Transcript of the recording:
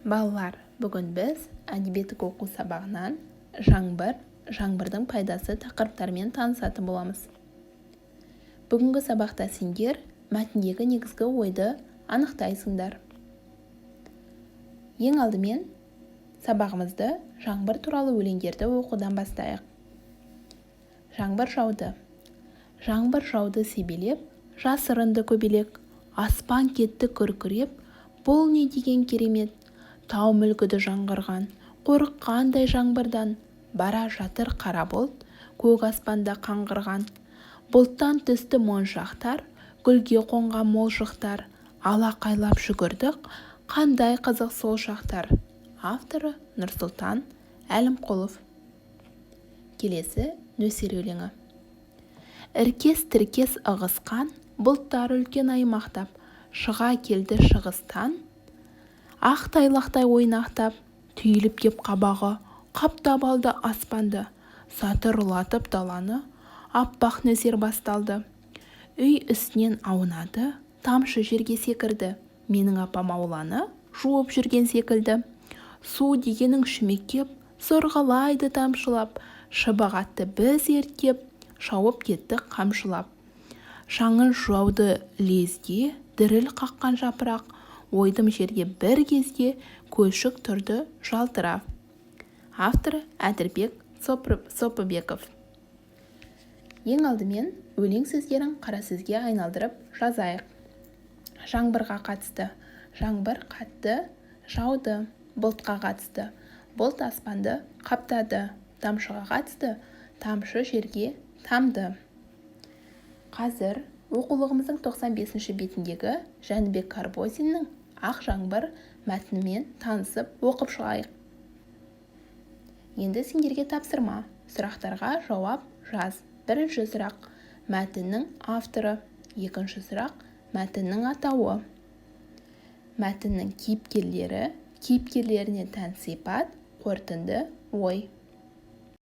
Балалар, бүгін біз әдебиеттік оқу сабағынан жаңбырдың пайдасы тақырыптармен танысатын боламыз. Бүгінгі сабақта сендер мәтіндегі негізгі ойды анықтайсыңдар. Ең алдымен сабағымызды жаңбыр туралы өлеңдерді оқудан бастайық. Жаңбыр жауды себелеп, жасырынды көбелек, аспан кетті күркіреп, бұл не деген керемет, тау мүлгіді жаңғырған, қорыққандай жаңбырдан, бара жатыр қара бұлт, көк аспанда қаңғырған. Бұлттан түсті моншақтар, гүлге қонған молшықтар, алақайлап жүгірдік, қандай қызық сол шақтар. Авторы Нұрсұлтан Әлімқұлов. Келесі нөсер өлеңі. Іркес-тіркес ығысқан, бұлттар үлкен аймақтап, шыға келді шығыстан. Ақ тайлақтай ойнақтап, түйіліп кеп қабағы, қаптап алды аспанды, сатырлатып даланы, аппақ нөсер басталды. Үй үстінен аунады, тамшы жерге секірді, менің апам ауланы жуып жүрген секілді. Су дегенің шүмектеп, сорғалайды тамшылап, шыбағатты біз ерткеп, шауып кеттік қамшылап. Шаңын жауды лезде, діріл қаққан жапырақ, ойдым жерге бір кезде, көлшік тұрды жалтырап. Авторы Әдірбек Сопыбеков. Ең алдымен өлең сөздерін қара сөзге айналдырып жазайық. Жаңбырға қатысты. Жаңбыр қатты жауды. Бұлтқа қатысты. Бұлт аспанды қаптады. Тамшыға қатысты. Тамшы жерге тамды. Қазір оқулығымыздың 95-ші бетіндегі Жәнібек Карбозиннің «Ақ жаңбыр» мәтінімен танысып оқып шығайық. Енді сендерге тапсырма. Сұрақтарға жауап жаз. Бірінші сұрақ – мәтіннің авторы. Екінші сұрақ – мәтіннің атауы. Мәтіннің кейіпкерлері, кейіпкерлеріне тән сипат, қорытынды ой.